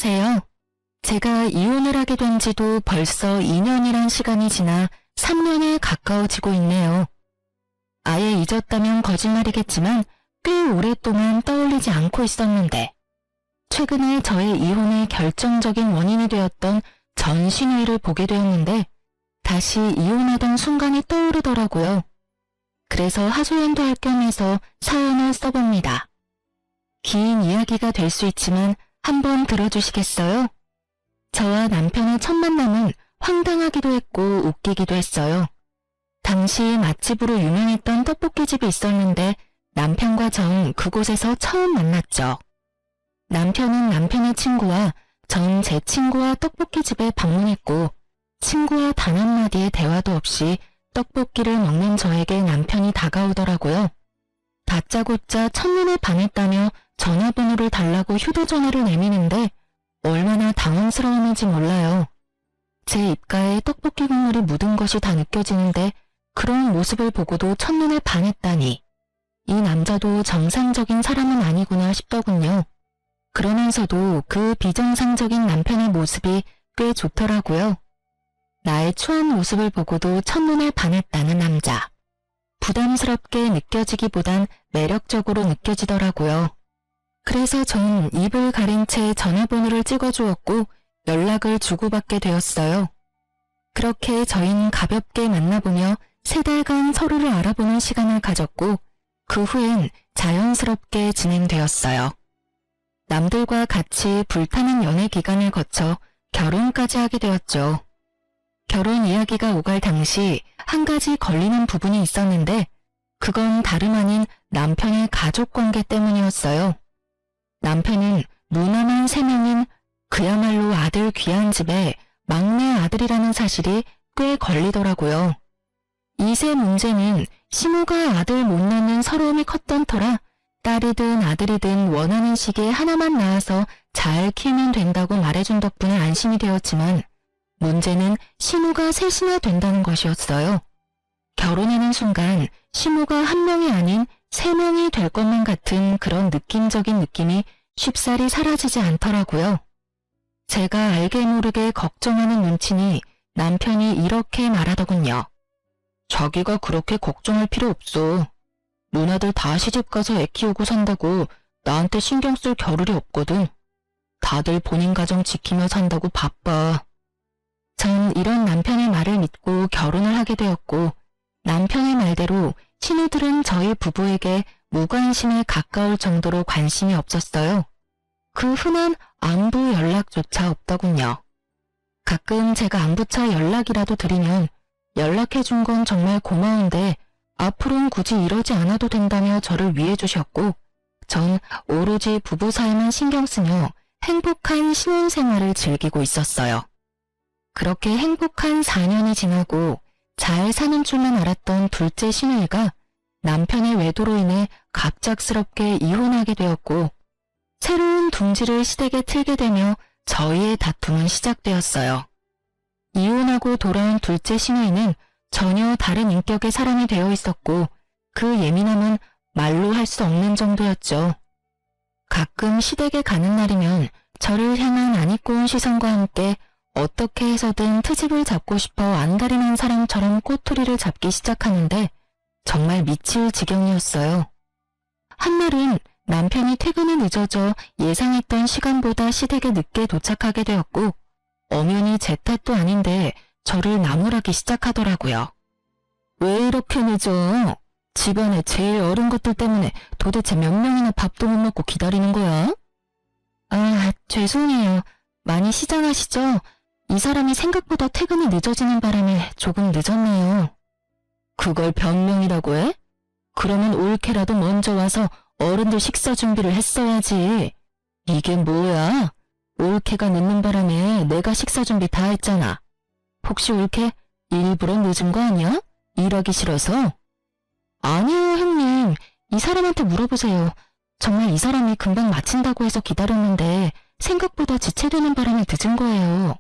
안녕하세요. 제가 이혼을 하게 된 지도 벌써 2년이란 시간이 지나 3년에 가까워지고 있네요. 아예 잊었다면 거짓말이겠지만 꽤 오랫동안 떠올리지 않고 있었는데 최근에 저의 이혼의 결정적인 원인이 되었던 전신회의를 보게 되었는데 다시 이혼하던 순간이 떠오르더라고요. 그래서 하소연도 할 겸 해서 사연을 써봅니다. 긴 이야기가 될 수 있지만 한번 들어주시겠어요? 저와 남편의 첫 만남은 황당하기도 했고 웃기기도 했어요. 당시 맛집으로 유명했던 떡볶이집이 있었는데 남편과 전 그곳에서 처음 만났죠. 남편은 남편의 친구와 전 제 친구와 떡볶이집에 방문했고 친구와 단 한마디의 대화도 없이 떡볶이를 먹는 저에게 남편이 다가오더라고요. 다짜고짜 첫눈에 반했다며 전화번호를 달라고 휴대전화를 내미는데 얼마나 당황스러웠는지 몰라요. 제 입가에 떡볶이 국물이 묻은 것이 다 느껴지는데 그런 모습을 보고도 첫눈에 반했다니. 이 남자도 정상적인 사람은 아니구나 싶더군요. 그러면서도 그 비정상적인 남편의 모습이 꽤 좋더라고요. 나의 추한 모습을 보고도 첫눈에 반했다는 남자. 부담스럽게 느껴지기보단 매력적으로 느껴지더라고요. 그래서 전 입을 가린 채 전화번호를 찍어주었고 연락을 주고받게 되었어요. 그렇게 저희는 가볍게 만나보며 3달간 서로를 알아보는 시간을 가졌고 그 후엔 자연스럽게 진행되었어요. 남들과 같이 불타는 연애 기간을 거쳐 결혼까지 하게 되었죠. 결혼 이야기가 오갈 당시 한 가지 걸리는 부분이 있었는데 그건 다름 아닌 남편의 가족관계 때문이었어요. 남편은 누나만 3명인 그야말로 아들 귀한 집에 막내 아들이라는 사실이 꽤 걸리더라고요. 이 세 문제는 시모가 아들 못 낳는 서러움이 컸던 터라 딸이든 아들이든 원하는 시기에 하나만 낳아서 잘 키우면 된다고 말해준 덕분에 안심이 되었지만 문제는 시모가 셋이나 된다는 것이었어요. 결혼하는 순간 시모가 1명이 아닌 3명이 될 것만 같은 그런 느낌적인 느낌이 쉽사리 사라지지 않더라고요. 제가 알게 모르게 걱정하는 눈치니 남편이 이렇게 말하더군요. 자기가 그렇게 걱정할 필요 없어. 누나들 다 시집가서 애 키우고 산다고 나한테 신경 쓸 겨를이 없거든. 다들 본인 가정 지키며 산다고 바빠. 전 이런 남편의 말을 믿고 결혼을 하게 되었고 남편의 말대로 신우들은 저희 부부에게 무관심에 가까울 정도로 관심이 없었어요. 그 흔한 안부 연락조차 없더군요. 가끔 제가 안부차 연락이라도 드리면 연락해준 건 정말 고마운데 앞으로는 굳이 이러지 않아도 된다며 저를 위해 주셨고 전 오로지 부부 사이만 신경 쓰며 행복한 신혼생활을 즐기고 있었어요. 그렇게 행복한 4년이 지나고 잘 사는 줄만 알았던 둘째 신우이가 남편의 외도로 인해 갑작스럽게 이혼하게 되었고 새로운 둥지를 시댁에 틀게 되며 저희의 다툼은 시작되었어요. 이혼하고 돌아온 둘째 신우이는 전혀 다른 인격의 사람이 되어 있었고 그 예민함은 말로 할 수 없는 정도였죠. 가끔 시댁에 가는 날이면 저를 향한 안 입고 온 시선과 함께 어떻게 해서든 트집을 잡고 싶어 안달이 사람처럼 꼬투리를 잡기 시작하는데 정말 미칠 지경이었어요. 한날은 남편이 퇴근이 늦어져 예상했던 시간보다 시댁에 늦게 도착하게 되었고 엄연히 제 탓도 아닌데 저를 나무라기 시작하더라고요. 왜 이렇게 늦어? 집안에 제일 어른 것들 때문에 도대체 몇 명이나 밥도 못 먹고 기다리는 거야? 아, 죄송해요. 많이 시장하시죠? 이 사람이 생각보다 퇴근이 늦어지는 바람에 조금 늦었네요. 그걸 변명이라고 해? 그러면 올케라도 먼저 와서 어른들 식사 준비를 했어야지. 이게 뭐야? 올케가 늦는 바람에 내가 식사 준비 다 했잖아. 혹시 올케 일부러 늦은 거 아니야? 일하기 싫어서? 아니에요, 형님. 이 사람한테 물어보세요. 정말 이 사람이 금방 마친다고 해서 기다렸는데 생각보다 지체되는 바람에 늦은 거예요.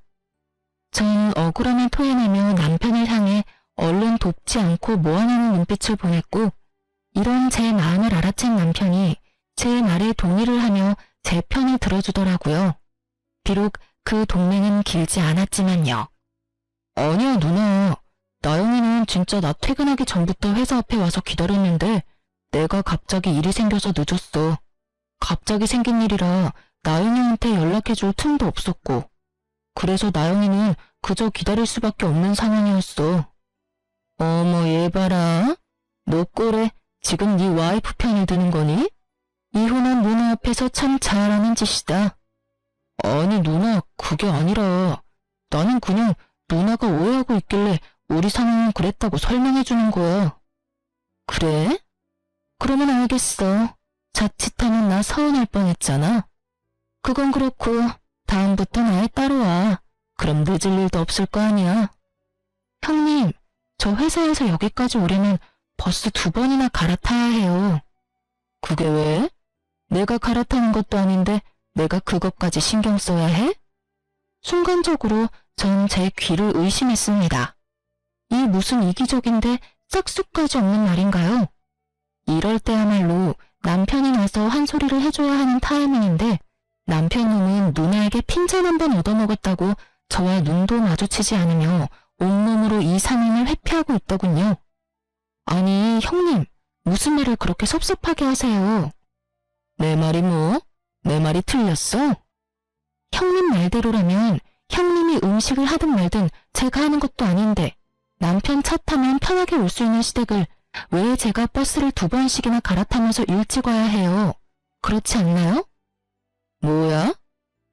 전 억울함을 토해내며 남편을 향해 얼른 돕지 않고 모아내는 눈빛을 보냈고 이런 제 마음을 알아챈 남편이 제 말에 동의를 하며 제 편을 들어주더라고요. 비록 그 동맹은 길지 않았지만요. 아니야, 누나. 나영이는 진짜 나 퇴근하기 전부터 회사 앞에 와서 기다렸는데 내가 갑자기 일이 생겨서 늦었어. 갑자기 생긴 일이라 나영이한테 연락해줄 틈도 없었고. 그래서 나영이는 그저 기다릴 수밖에 없는 상황이었어. 어머, 얘 봐라. 너 꼴에 지금 네 와이프 편을 드는 거니? 이혼한 누나 앞에서 참 잘하는 짓이다. 아니, 누나, 그게 아니라 나는 그냥 누나가 오해하고 있길래 우리 상황은 그랬다고 설명해주는 거야. 그래? 그러면 알겠어. 자칫하면 나 서운할 뻔했잖아. 그건 그렇고 다음부턴 아예 따라와. 그럼 늦을 일도 없을 거 아니야. 형님, 저 회사에서 여기까지 오려면 버스 2번이나 갈아타야 해요. 그게 왜? 내가 갈아타는 것도 아닌데 내가 그것까지 신경 써야 해? 순간적으로 전 제 귀를 의심했습니다. 이 무슨 이기적인데 짝수까지 없는 말인가요? 이럴 때야말로 남편이 나서 한 소리를 해줘야 하는 타이밍인데 남편놈은 누나에게 핀잔 한 번 얻어먹었다고 저와 눈도 마주치지 않으며 온몸으로 이 상황을 회피하고 있더군요. 아니, 형님, 무슨 말을 그렇게 섭섭하게 하세요? 내 말이 뭐? 내 말이 틀렸어? 형님 말대로라면 형님이 음식을 하든 말든 제가 하는 것도 아닌데 남편 차 타면 편하게 올 수 있는 시댁을 왜 제가 버스를 2번씩이나 갈아타면서 일찍 와야 해요? 그렇지 않나요? 뭐야?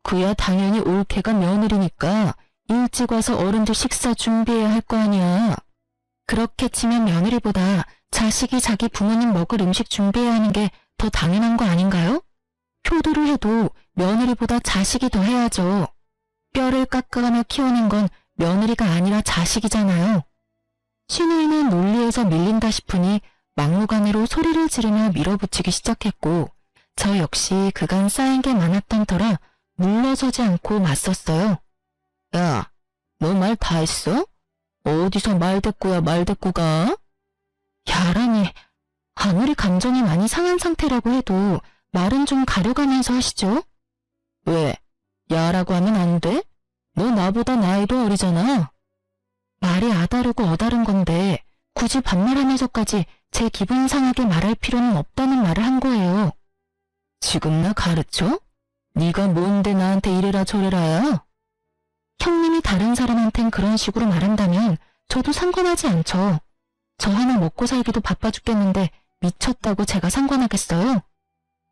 그야 당연히 올케가 며느리니까 일찍 와서 어른들 식사 준비해야 할 거 아니야. 그렇게 치면 며느리보다 자식이 자기 부모님 먹을 음식 준비해야 하는 게 더 당연한 거 아닌가요? 효도를 해도 며느리보다 자식이 더 해야죠. 뼈를 깎아가며 키우는 건 며느리가 아니라 자식이잖아요. 시누이는 논리에서 밀린다 싶으니 막무가내로 소리를 지르며 밀어붙이기 시작했고 저 역시 그간 쌓인 게 많았던 터라 물러서지 않고 맞섰어요. 야, 너 말 다 했어? 어디서 말대꾸야 말대꾸가? 야라니, 아무리 감정이 많이 상한 상태라고 해도 말은 좀 가려가면서 하시죠? 왜? 야라고 하면 안 돼? 너 나보다 나이도 어리잖아. 말이 아다르고 어다른 건데 굳이 반말하면서까지 제 기분 상하게 말할 필요는 없다는 말을 한 거예요. 지금 나 가르쳐? 네가 뭔데 나한테 이래라 저래라야? 형님이 다른 사람한텐 그런 식으로 말한다면 저도 상관하지 않죠. 저 하나 먹고 살기도 바빠 죽겠는데 미쳤다고 제가 상관하겠어요?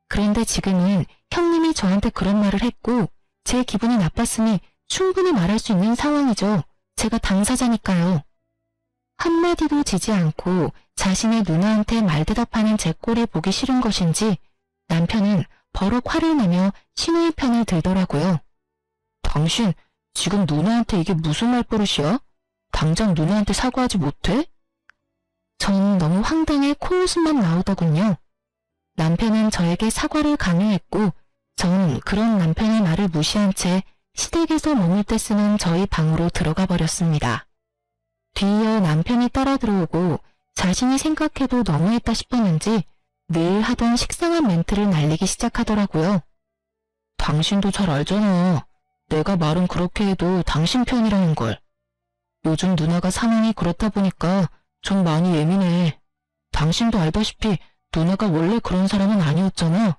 그런데 지금은 형님이 저한테 그런 말을 했고 제 기분이 나빴으니 충분히 말할 수 있는 상황이죠. 제가 당사자니까요. 한마디도 지지 않고 자신의 누나한테 말대답하는 제 꼴이 보기 싫은 것인지 남편은 버럭 화를 내며 시누이 편을 들더라고요. 당신 지금 누나한테 이게 무슨 말버릇이야? 당장 누나한테 사과하지 못해? 전 너무 황당해 코웃음만 나오더군요. 남편은 저에게 사과를 강요했고 전 그런 남편의 말을 무시한 채 시댁에서 머물 때 쓰는 저희 방으로 들어가 버렸습니다. 뒤이어 남편이 따라 들어오고 자신이 생각해도 너무했다 싶었는지 늘 하던 식상한 멘트를 날리기 시작하더라고요. 당신도 잘 알잖아. 내가 말은 그렇게 해도 당신 편이라는 걸. 요즘 누나가 상황이 그렇다 보니까 좀 많이 예민해. 당신도 알다시피 누나가 원래 그런 사람은 아니었잖아.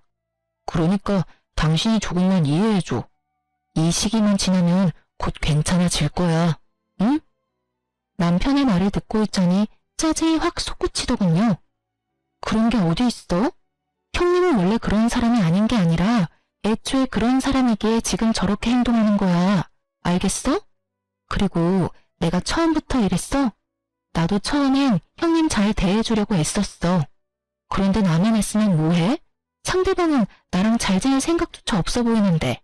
그러니까 당신이 조금만 이해해줘. 이 시기만 지나면 곧 괜찮아질 거야. 응? 남편의 말을 듣고 있자니 짜증이 확 솟구치더군요. 그런 게 어디 있어? 형님은 원래 그런 사람이 아닌 게 아니라 애초에 그런 사람이기에 지금 저렇게 행동하는 거야. 알겠어? 그리고 내가 처음부터 이랬어? 나도 처음엔 형님 잘 대해주려고 애썼어. 그런데 나만 애쓰면 뭐해? 상대방은 나랑 잘 지낼 생각조차 없어 보이는데.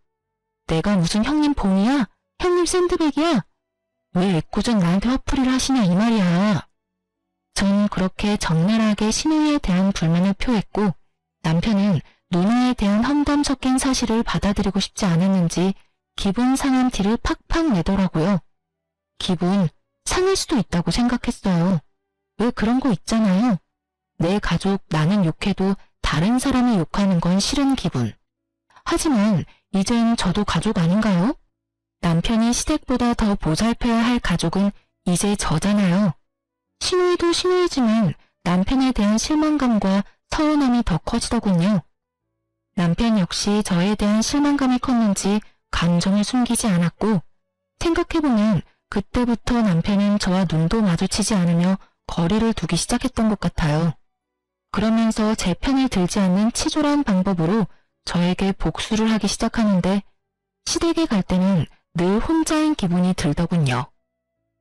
내가 무슨 형님 봉이야? 형님 샌드백이야? 왜 애꿎은 나한테 화풀이를 하시냐 이 말이야. 전 그렇게 적나라하게 시누이에 대한 불만을 표했고 남편은 누나에 대한 험담 섞인 사실을 받아들이고 싶지 않았는지 기분 상한 티를 팍팍 내더라고요. 기분 상할 수도 있다고 생각했어요. 왜 그런 거 있잖아요. 내 가족 나는 욕해도 다른 사람이 욕하는 건 싫은 기분. 하지만 이젠 저도 가족 아닌가요? 남편이 시댁보다 더 보살펴야 할 가족은 이제 저잖아요. 신우이도 신우이지만 남편에 대한 실망감과 서운함이 더 커지더군요. 남편 역시 저에 대한 실망감이 컸는지 감정을 숨기지 않았고, 생각해보면 그때부터 남편은 저와 눈도 마주치지 않으며 거리를 두기 시작했던 것 같아요. 그러면서 제 편을 들지 않는 치졸한 방법으로 저에게 복수를 하기 시작하는데, 시댁에 갈 때는 늘 혼자인 기분이 들더군요.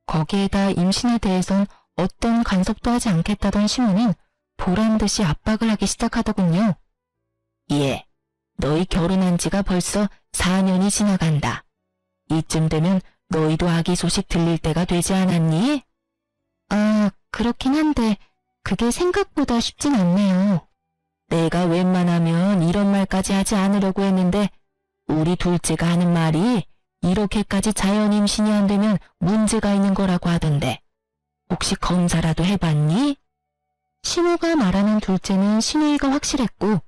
거기에다 임신에 대해선 어떤 간섭도 하지 않겠다던 신우는 보란듯이 압박을 하기 시작하더군요. 예, 너희 결혼한 지가 벌써 4년이 지나간다. 이쯤 되면 너희도 아기 소식 들릴 때가 되지 않았니? 아, 그렇긴 한데 그게 생각보다 쉽진 않네요. 내가 웬만하면 이런 말까지 하지 않으려고 했는데 우리 둘째가 하는 말이 이렇게까지 자연 임신이 안 되면 문제가 있는 거라고 하던데 혹시 검사라도 해봤니? 신우가 말하는 둘째는 신우이가 확실했고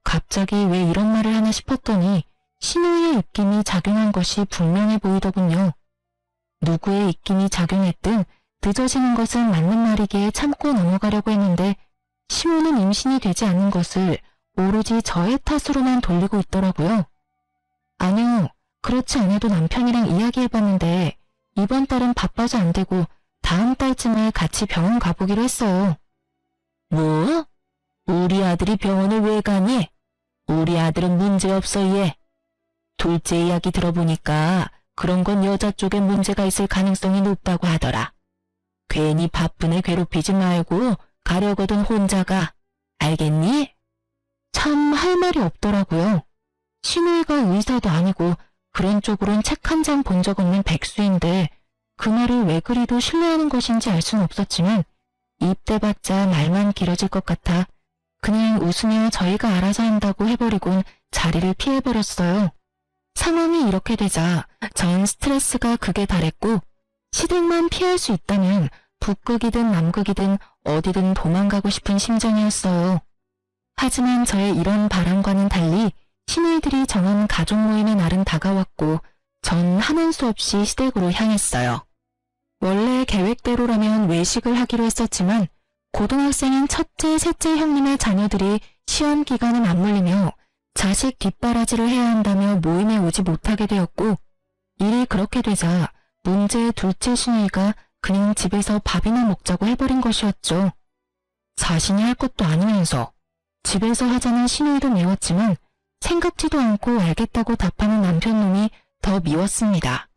갑자기 왜 이런 말을 하나 싶었더니 신우이의 입김이 작용한 것이 분명해 보이더군요. 누구의 입김이 작용했든 늦어지는 것은 맞는 말이기에 참고 넘어가려고 했는데 신우는 임신이 되지 않는 것을 오로지 저의 탓으로만 돌리고 있더라고요. 아니요, 그렇지 않아도 남편이랑 이야기해봤는데 이번 달은 바빠서 안 되고 다음 달쯤에 같이 병원 가보기로 했어요. 뭐? 우리 아들이 병원을 왜 가니? 우리 아들은 문제없어 얘. 둘째 이야기 들어보니까 그런 건 여자 쪽에 문제가 있을 가능성이 높다고 하더라. 괜히 바쁜 애 괴롭히지 말고 가려거든 혼자 가. 알겠니? 참 할 말이 없더라고요. 신우이가 의사도 아니고 그런 쪽으론 책 한 장 본 적 없는 백수인데 그 말을 왜 그리도 신뢰하는 것인지 알 순 없었지만 입 대봤자 말만 길어질 것 같아 그냥 웃으며 저희가 알아서 한다고 해버리곤 자리를 피해버렸어요. 상황이 이렇게 되자 전 스트레스가 극에 달했고 시댁만 피할 수 있다면 북극이든 남극이든 어디든 도망가고 싶은 심정이었어요. 하지만 저의 이런 바람과는 달리 신우이들이 정한 가족 모임의 날은 다가왔고 전 하는 수 없이 시댁으로 향했어요. 원래 계획대로라면 외식을 하기로 했었지만 고등학생인 첫째, 셋째 형님의 자녀들이 시험 기간을 맞물리며 자식 뒷바라지를 해야 한다며 모임에 오지 못하게 되었고 일이 그렇게 되자 문제의 둘째 신우이가 그냥 집에서 밥이나 먹자고 해버린 것이었죠. 자신이 할 것도 아니면서 집에서 하자는 신우이도 미웠지만 생각지도 않고 알겠다고 답하는 남편놈이 더 미웠습니다.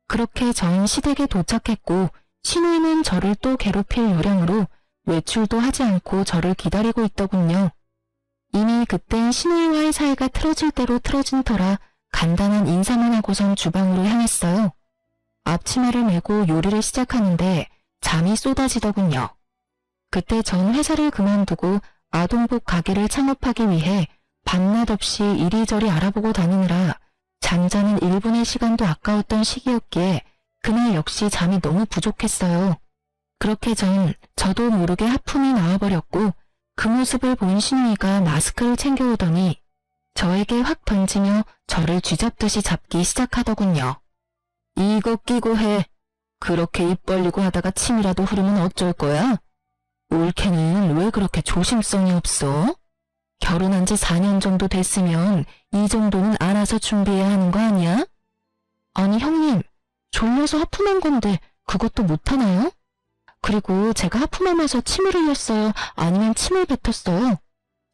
그렇게 전 시댁에 도착했고 신우이는 저를 또 괴롭힐 요량으로 외출도 하지 않고 저를 기다리고 있더군요. 이미 그땐 신우이와의 사이가 틀어질 대로 틀어진 터라 간단한 인사만 하고선 주방으로 향했어요. 앞치마를 메고 요리를 시작하는데 잠이 쏟아지더군요. 그때 전 회사를 그만두고 아동복 가게를 창업하기 위해 밤낮 없이 이리저리 알아보고 다니느라 잠자는 1분의 시간도 아까웠던 시기였기에 그날 역시 잠이 너무 부족했어요. 그렇게 저도 모르게 하품이 나와버렸고 그 모습을 본 신우이가 마스크를 챙겨오더니 저에게 확 던지며 저를 쥐잡듯이 잡기 시작하더군요. 이거 끼고 해. 그렇게 입 벌리고 하다가 침이라도 흐르면 어쩔 거야? 올케는 왜 그렇게 조심성이 없어? 결혼한 지 4년 정도 됐으면 이 정도는 알아서 준비해야 하는 거 아니야? 아니 형님, 졸려서 하품한 건데 그것도 못하나요? 그리고 제가 하품하면서 침을 흘렸어요? 아니면 침을 뱉었어요?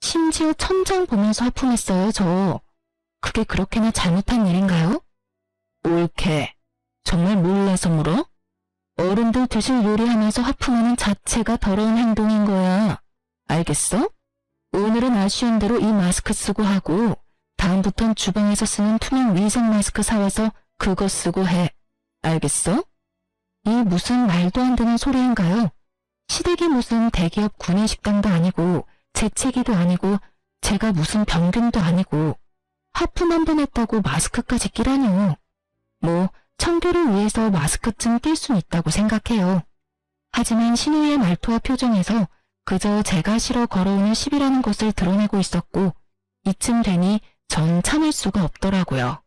심지어 천장 보면서 하품했어요, 저. 그게 그렇게나 잘못한 일인가요? 올케, 정말 몰라서 물어? 어른들 드실 요리하면서 하품하는 자체가 더러운 행동인 거야. 알겠어? 오늘은 아쉬운 대로 이 마스크 쓰고 하고 다음부턴 주방에서 쓰는 투명 위생 마스크 사와서 그거 쓰고 해. 알겠어? 이 무슨 말도 안 되는 소리인가요? 시댁이 무슨 대기업 구내식당도 아니고 재채기도 아니고 제가 무슨 병균도 아니고 하품 한 번 했다고 마스크까지 끼라뇨. 뭐 청결을 위해서 마스크쯤 낄 순 있다고 생각해요. 하지만 신우이의 말투와 표정에서 그저 제가 싫어 걸어오는 시비라는 것을 드러내고 있었고 이쯤 되니 전 참을 수가 없더라고요.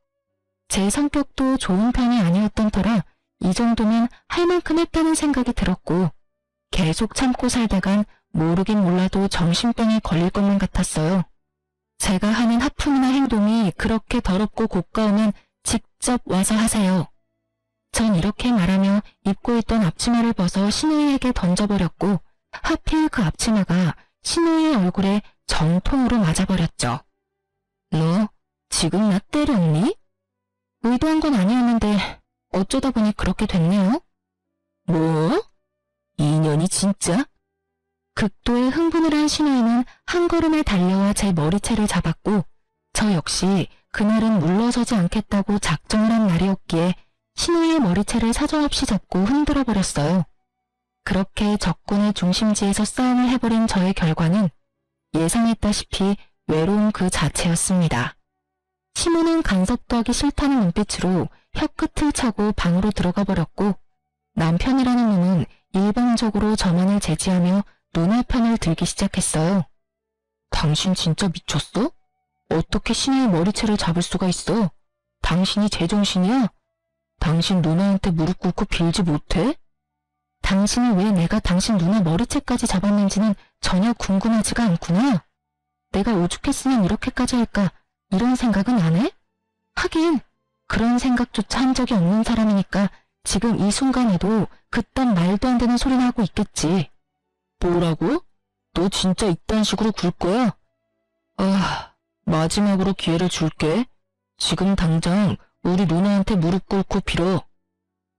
제 성격도 좋은 편이 아니었던 터라 이 정도면 할 만큼 했다는 생각이 들었고 계속 참고 살다간 모르긴 몰라도 정신병에 걸릴 것만 같았어요. 제가 하는 하품이나 행동이 그렇게 더럽고 고가우면 직접 와서 하세요. 전 이렇게 말하며 입고 있던 앞치마를 벗어 신우이에게 던져버렸고 하필 그 앞치마가 신우이의 얼굴에 정통으로 맞아버렸죠. 너 지금 나 때렸니? 의도한 건 아니었는데 어쩌다 보니 그렇게 됐네요. 뭐? 이년이 진짜? 극도의 흥분을 한 신우이는 한 걸음에 달려와 제 머리채를 잡았고 저 역시 그날은 물러서지 않겠다고 작정을 한 날이었기에 신우이의 머리채를 사정없이 잡고 흔들어 버렸어요. 그렇게 적군의 중심지에서 싸움을 해버린 저의 결과는 예상했다시피 외로움 그 자체였습니다. 시모는 간섭도 하기 싫다는 눈빛으로 혀끝을 차고 방으로 들어가 버렸고 남편이라는 놈은 일방적으로 저만을 제지하며 누나 편을 들기 시작했어요. 당신 진짜 미쳤어? 어떻게 신우의 머리채를 잡을 수가 있어? 당신이 제정신이야? 당신 누나한테 무릎 꿇고 빌지 못해? 당신이 왜 내가 당신 누나 머리채까지 잡았는지는 전혀 궁금하지가 않구나. 내가 오죽했으면 이렇게까지 할까 이런 생각은 안 해? 하긴 그런 생각조차 한 적이 없는 사람이니까 지금 이 순간에도 그딴 말도 안 되는 소리나 하고 있겠지. 뭐라고? 너 진짜 이딴 식으로 굴 거야? 마지막으로 기회를 줄게. 지금 당장 우리 누나한테 무릎 꿇고 빌어.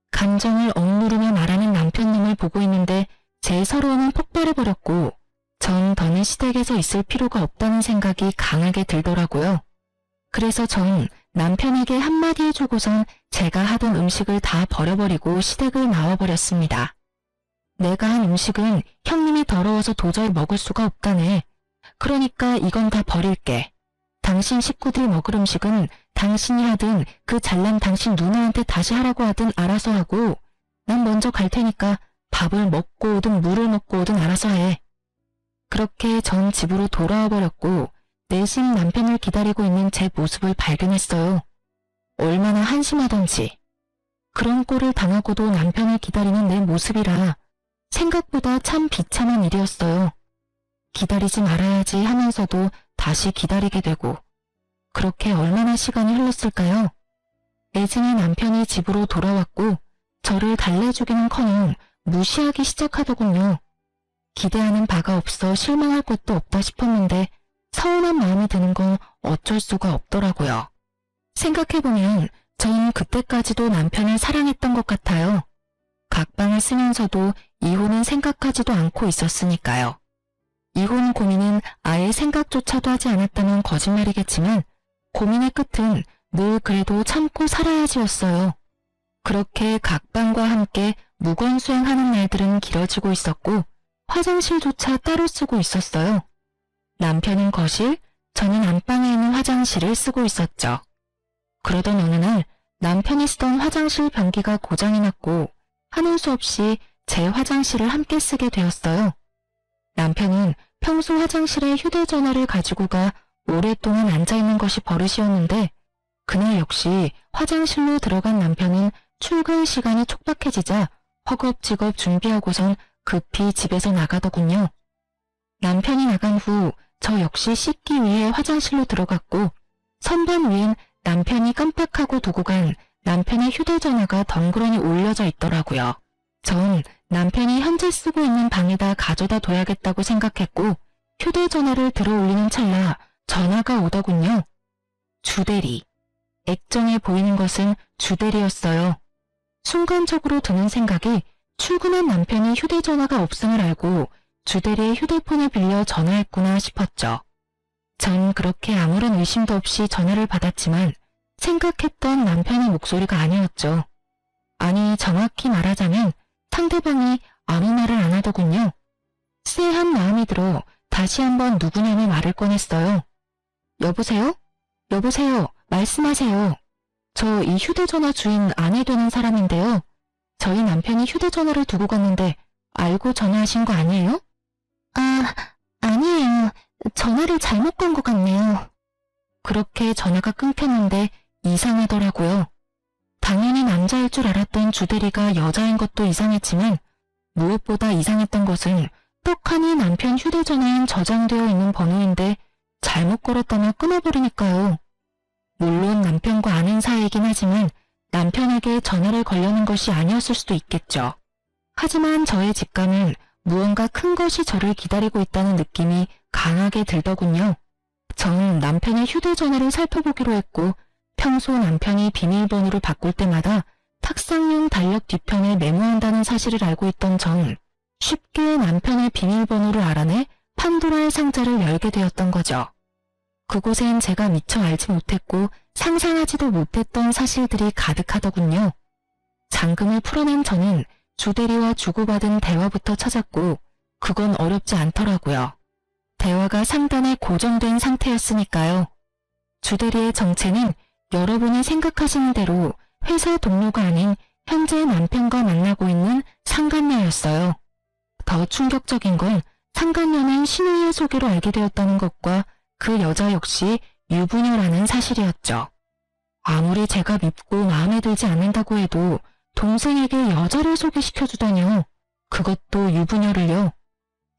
감정을 억누르며 말하는 남편님을 보고 있는데 제 서러움은 폭발해버렸고 전 더는 시댁에서 있을 필요가 없다는 생각이 강하게 들더라고요. 그래서 전 남편에게 한마디 해주고선 제가 하던 음식을 다 버려버리고 시댁을 나와버렸습니다. 내가 한 음식은 형님이 더러워서 도저히 먹을 수가 없다네. 그러니까 이건 다 버릴게. 당신 식구들이 먹을 음식은 당신이 하든 그 잘난 당신 누나한테 다시 하라고 하든 알아서 하고 난 먼저 갈 테니까 밥을 먹고 오든 물을 먹고 오든 알아서 해. 그렇게 전 집으로 돌아와 버렸고 내심 남편을 기다리고 있는 제 모습을 발견했어요. 얼마나 한심하던지. 그런 꼴을 당하고도 남편을 기다리는 내 모습이라 생각보다 참 비참한 일이었어요. 기다리지 말아야지 하면서도 다시 기다리게 되고 그렇게 얼마나 시간이 흘렀을까요? 애증의 남편이 집으로 돌아왔고 저를 달래주기는커녕 무시하기 시작하더군요. 기대하는 바가 없어 실망할 것도 없다 싶었는데 서운한 마음이 드는 건 어쩔 수가 없더라고요. 생각해보면 전 그때까지도 남편을 사랑했던 것 같아요. 각방을 쓰면서도 이혼은 생각하지도 않고 있었으니까요. 이혼 고민은 아예 생각조차도 하지 않았다면 거짓말이겠지만 고민의 끝은 늘 그래도 참고 살아야지였어요. 그렇게 각방과 함께 무건수행하는 날들은 길어지고 있었고 화장실조차 따로 쓰고 있었어요. 남편은 거실, 저는 안방에 있는 화장실을 쓰고 있었죠. 그러던 어느 날 남편이 쓰던 화장실 변기가 고장이 났고 하는 수 없이 제 화장실을 함께 쓰게 되었어요. 남편은 평소 화장실에 휴대전화를 가지고 가 오랫동안 앉아있는 것이 버릇이었는데 그날 역시 화장실로 들어간 남편은 출근 시간이 촉박해지자 허겁지겁 준비하고선 급히 집에서 나가더군요. 남편이 나간 후 저 역시 씻기 위해 화장실로 들어갔고 선반 위엔 남편이 깜빡하고 두고 간 남편의 휴대전화가 덩그러니 올려져 있더라고요. 전 남편이 현재 쓰고 있는 방에다 가져다 둬야겠다고 생각했고 휴대전화를 들어 올리는 찰나 전화가 오더군요. 주대리. 액정에 보이는 것은 주대리였어요. 순간적으로 드는 생각이 출근한 남편이 휴대전화가 없음을 알고 주대리의 휴대폰을 빌려 전화했구나 싶었죠. 전 그렇게 아무런 의심도 없이 전화를 받았지만 생각했던 남편의 목소리가 아니었죠. 아니 정확히 말하자면 상대방이 아무 말을 안 하더군요. 쎄한 마음이 들어 다시 한번 누구냐며 말을 꺼냈어요. 여보세요? 여보세요? 말씀하세요. 저 이 휴대전화 주인 아내 되는 사람인데요. 저희 남편이 휴대전화를 두고 갔는데 알고 전화하신 거 아니에요? 아니에요. 전화를 잘못 건 것 같네요. 그렇게 전화가 끊겼는데 이상하더라고요. 당연히 남자일 줄 알았던 주대리가 여자인 것도 이상했지만 무엇보다 이상했던 것은 떡하니 남편 휴대전화엔 저장되어 있는 번호인데 잘못 걸었다며 끊어버리니까요. 물론 남편과 아는 사이이긴 하지만 남편에게 전화를 걸려는 것이 아니었을 수도 있겠죠. 하지만 저의 직감은 무언가 큰 것이 저를 기다리고 있다는 느낌이 강하게 들더군요. 저는 남편의 휴대전화를 살펴보기로 했고 평소 남편이 비밀번호를 바꿀 때마다 탁상용 달력 뒤편에 메모한다는 사실을 알고 있던 전 쉽게 남편의 비밀번호를 알아내 판도라의 상자를 열게 되었던 거죠. 그곳엔 제가 미처 알지 못했고 상상하지도 못했던 사실들이 가득하더군요. 잠금을 풀어낸 저는 주대리와 주고받은 대화부터 찾았고 그건 어렵지 않더라고요. 대화가 상단에 고정된 상태였으니까요. 주대리의 정체는 여러분이 생각하시는 대로 회사 동료가 아닌 현재 남편과 만나고 있는 상간녀였어요. 더 충격적인 건 상간녀는 신우이의 소개로 알게 되었다는 것과 그 여자 역시 유부녀라는 사실이었죠. 아무리 제가 밉고 마음에 들지 않는다고 해도 동생에게 여자를 소개시켜주다뇨. 그것도 유부녀를요.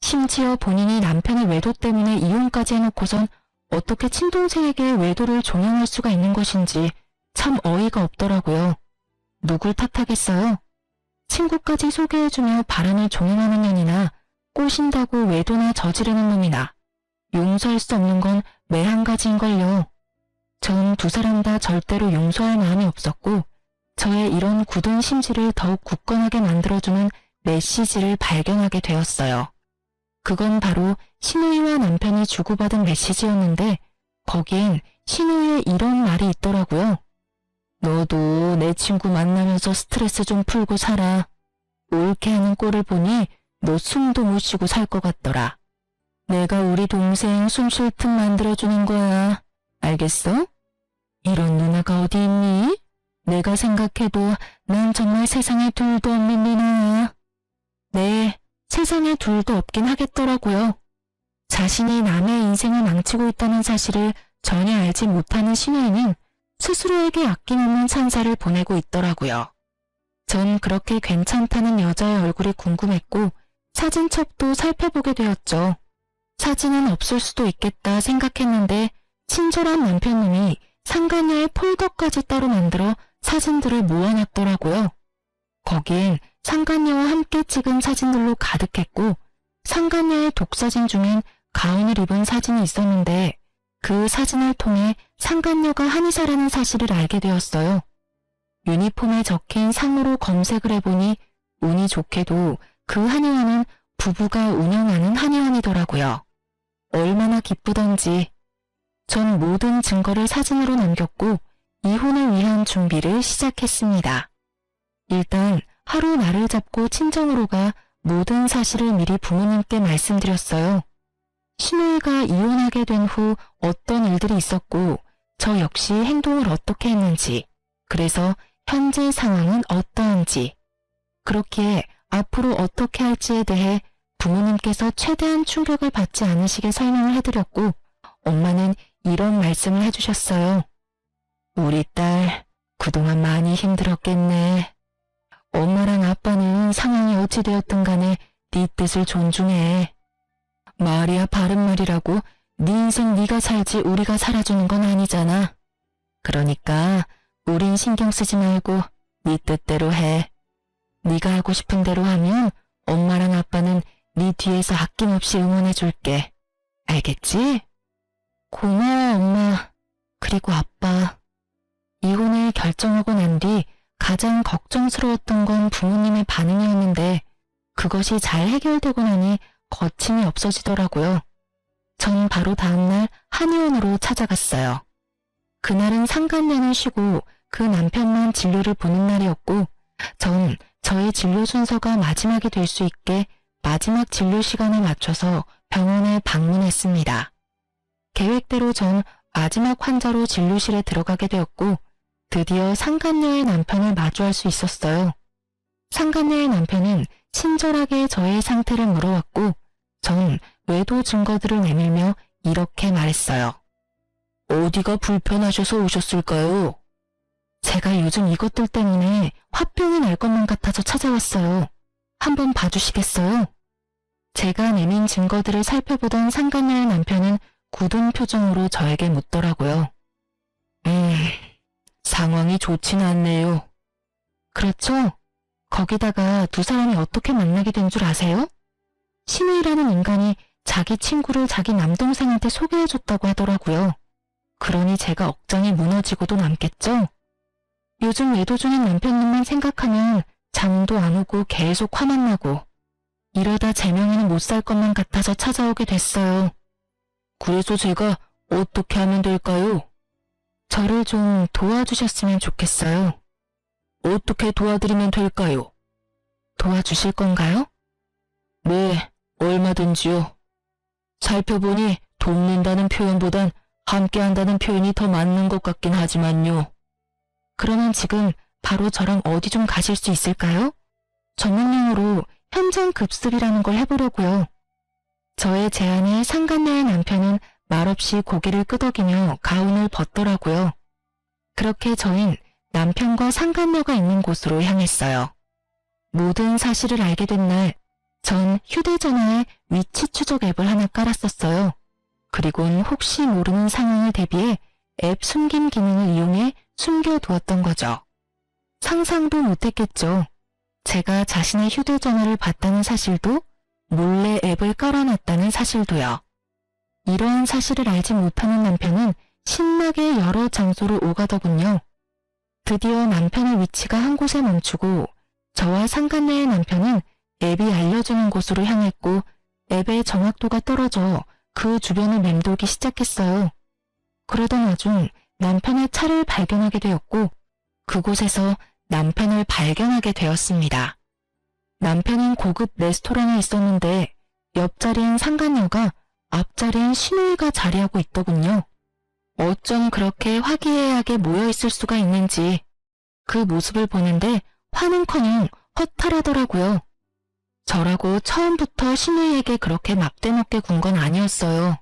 심지어 본인이 남편의 외도 때문에 이혼까지 해놓고선 어떻게 친동생에게 외도를 종용할 수가 있는 것인지 참 어이가 없더라고요. 누굴 탓하겠어요? 친구까지 소개해주며 바람을 종용하는 년이나 꼬신다고 외도나 저지르는 놈이나 용서할 수 없는 건 매 한 가지인걸요. 전 두 사람 다 절대로 용서할 마음이 없었고 저의 이런 굳은 심지를 더욱 굳건하게 만들어주는 메시지를 발견하게 되었어요. 그건 바로 신우이와 남편이 주고받은 메시지였는데 거기엔 신우이의 이런 말이 있더라고요. 너도 내 친구 만나면서 스트레스 좀 풀고 살아. 옳게 하는 꼴을 보니 너 숨도 못 쉬고 살 것 같더라. 내가 우리 동생 숨 쉴 틈 만들어주는 거야. 알겠어? 이런 누나가 어디 있니? 내가 생각해도 난 정말 세상에 둘도 없는 누나야. 네, 세상에 둘도 없긴 하겠더라고요. 자신이 남의 인생을 망치고 있다는 사실을 전혀 알지 못하는 신우이는 스스로에게 아낌없는 찬사를 보내고 있더라고요. 전 그렇게 괜찮다는 여자의 얼굴이 궁금했고 사진첩도 살펴보게 되었죠. 사진은 없을 수도 있겠다 생각했는데 친절한 남편님이 상간녀의 폴더까지 따로 만들어 사진들을 모아놨더라고요. 거기엔 상간녀와 함께 찍은 사진들로 가득했고 상간녀의 독사진 중엔 가운을 입은 사진이 있었는데 그 사진을 통해 상간녀가 한의사라는 사실을 알게 되었어요. 유니폼에 적힌 상으로 검색을 해보니 운이 좋게도 그 한의원은 부부가 운영하는 한의원이더라고요. 얼마나 기쁘던지. 전 모든 증거를 사진으로 남겼고 이혼을 위한 준비를 시작했습니다. 일단 하루 날을 잡고 친정으로 가 모든 사실을 미리 부모님께 말씀드렸어요. 신우이가 이혼하게 된 후 어떤 일들이 있었고 저 역시 행동을 어떻게 했는지, 그래서 현재 상황은 어떠한지, 그렇기에 앞으로 어떻게 할지에 대해 부모님께서 최대한 충격을 받지 않으시게 설명을 해드렸고 엄마는 이런 말씀을 해주셨어요. 우리 딸 그동안 많이 힘들었겠네. 엄마랑 아빠는 상황이 어찌 되었든 간에 네 뜻을 존중해. 말이야 바른 말이라고 네 인생 네가 살지 우리가 살아주는 건 아니잖아. 그러니까 우린 신경 쓰지 말고 네 뜻대로 해. 네가 하고 싶은 대로 하면 엄마랑 아빠는 네 뒤에서 아낌없이 응원해줄게. 알겠지? 고마워 엄마. 그리고 아빠. 이혼을 결정하고 난 뒤 가장 걱정스러웠던 건 부모님의 반응이었는데 그것이 잘 해결되고 나니 거침이 없어지더라고요. 전 바로 다음날 한의원으로 찾아갔어요. 그날은 상간년을 쉬고 그 남편만 진료를 보는 날이었고 전 저의 진료 순서가 마지막이 될 수 있게 마지막 진료 시간에 맞춰서 병원에 방문했습니다. 계획대로 전 마지막 환자로 진료실에 들어가게 되었고 드디어 상간녀의 남편을 마주할 수 있었어요. 상간녀의 남편은 친절하게 저의 상태를 물어왔고 전 외도 증거들을 내밀며 이렇게 말했어요. 어디가 불편하셔서 오셨을까요? 제가 요즘 이것들 때문에 화병이 날 것만 같아서 찾아왔어요. 한번 봐주시겠어요? 제가 내민 증거들을 살펴보던 상간녀의 남편은 굳은 표정으로 저에게 묻더라고요. 상황이 좋지는 않네요. 그렇죠? 거기다가 두 사람이 어떻게 만나게 된 줄 아세요? 신우이라는 인간이 자기 친구를 자기 남동생한테 소개해줬다고 하더라고요. 그러니 제가 억장이 무너지고도 남겠죠? 요즘 외도 중인 남편님만 생각하면 잠도 안 오고 계속 화만 나고 이러다 제명에는 못 살 것만 같아서 찾아오게 됐어요. 그래서 제가 어떻게 하면 될까요? 저를 좀 도와주셨으면 좋겠어요. 어떻게 도와드리면 될까요? 도와주실 건가요? 네, 얼마든지요. 살펴보니 돕는다는 표현보단 함께한다는 표현이 더 맞는 것 같긴 하지만요. 그러면 지금 바로 저랑 어디 좀 가실 수 있을까요? 전문용어로 현장 급습이라는 걸 해보려고요. 저의 제안에 상간녀의 남편은 말없이 고개를 끄덕이며 가운을 벗더라고요. 그렇게 저흰 남편과 상간녀가 있는 곳으로 향했어요. 모든 사실을 알게 된 날, 전 휴대전화에 위치 추적 앱을 하나 깔았었어요. 그리곤 혹시 모르는 상황을 대비해 앱 숨김 기능을 이용해 숨겨두었던 거죠. 상상도 못했겠죠. 제가 자신의 휴대전화를 봤다는 사실도, 몰래 앱을 깔아놨다는 사실도요. 이러한 사실을 알지 못하는 남편은 신나게 여러 장소를 오가더군요. 드디어 남편의 위치가 한 곳에 멈추고 저와 상간녀의 남편은 앱이 알려주는 곳으로 향했고 앱의 정확도가 떨어져 그 주변을 맴돌기 시작했어요. 그러던 와중 남편의 차를 발견하게 되었고 그곳에서 남편을 발견하게 되었습니다. 남편은 고급 레스토랑에 있었는데 옆자리엔 상간녀가 앞자리엔 신우이가 자리하고 있더군요. 어쩜 그렇게 화기애애하게 모여있을 수가 있는지 그 모습을 보는데 화는커녕 허탈하더라고요. 저라고 처음부터 신우이에게 그렇게 막대먹게 군 건 아니었어요.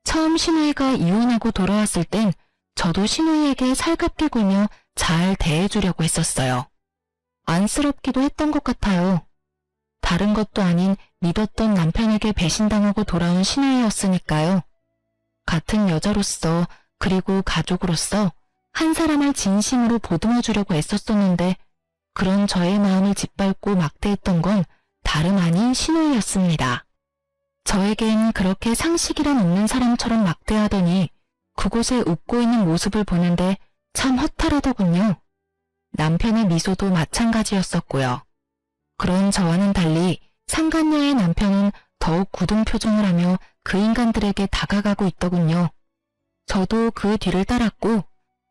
처음 신우이가 이혼하고 돌아왔을 땐 저도 신우이에게 살갑게 굴며 잘 대해주려고 했었어요. 안쓰럽기도 했던 것 같아요. 다른 것도 아닌 믿었던 남편에게 배신당하고 돌아온 신우이였으니까요. 같은 여자로서 그리고 가족으로서 한 사람을 진심으로 보듬어주려고 애썼었는데 그런 저의 마음을 짓밟고 막대했던 건 다름 아닌 신우이였습니다. 저에겐 그렇게 상식이란 없는 사람처럼 막대하더니 그곳에 웃고 있는 모습을 보는데 참 허탈하더군요. 남편의 미소도 마찬가지였었고요. 그런 저와는 달리 상간녀의 남편은 더욱 굳은 표정을 하며 그 인간들에게 다가가고 있더군요. 저도 그 뒤를 따랐고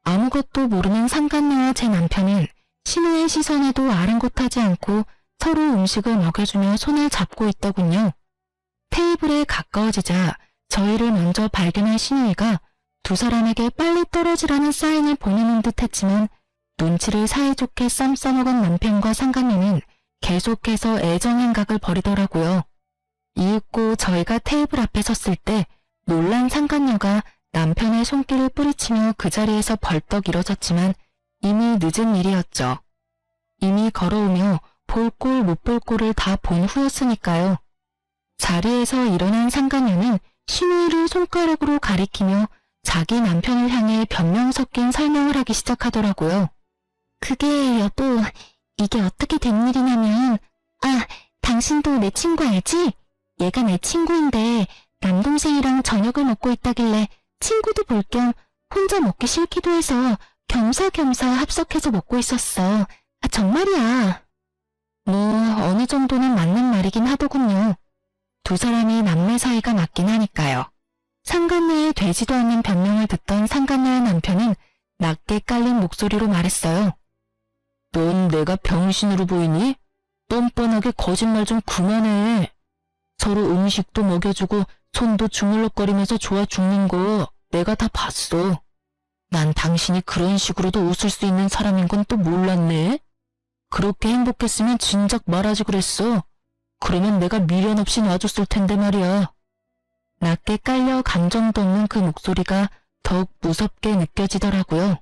아무것도 모르는 상간녀와 제 남편은 신우의 시선에도 아랑곳하지 않고 서로 음식을 먹여주며 손을 잡고 있더군요. 테이블에 가까워지자 저희를 먼저 발견한 신우이가 두 사람에게 빨리 떨어지라는 사인을 보내는 듯 했지만 눈치를 사이좋게 쌈 싸먹은 남편과 상간녀는 계속해서 애정행각을 벌이더라고요. 이윽고 저희가 테이블 앞에 섰을 때 놀란 상간녀가 남편의 손길을 뿌리치며 그 자리에서 벌떡 일어섰지만 이미 늦은 일이었죠. 이미 걸어오며 볼 꼴 못 볼 꼴을 다 본 후였으니까요. 자리에서 일어난 상간녀는 신우이를 손가락으로 가리키며 자기 남편을 향해 변명 섞인 설명을 하기 시작하더라고요. 그게 여보, 이게 어떻게 된 일이냐면 당신도 내 친구 알지? 얘가 내 친구인데 남동생이랑 저녁을 먹고 있다길래 친구도 볼 겸 혼자 먹기 싫기도 해서 겸사겸사 합석해서 먹고 있었어. 정말이야. 어느 정도는 맞는 말이긴 하더군요. 두 사람이 남매 사이가 맞긴 하니까요. 상간녀의 되지도 않는 변명을 듣던 상간녀의 남편은 낮게 깔린 목소리로 말했어요. 넌 내가 병신으로 보이니? 뻔뻔하게 거짓말 좀 그만해. 서로 음식도 먹여주고 손도 주물럭거리면서 좋아 죽는 거 내가 다 봤어. 난 당신이 그런 식으로도 웃을 수 있는 사람인 건 또 몰랐네. 그렇게 행복했으면 진작 말하지 그랬어. 그러면 내가 미련 없이 놔줬을 텐데 말이야. 낮게 깔려 감정도 없는 그 목소리가 더욱 무섭게 느껴지더라고요.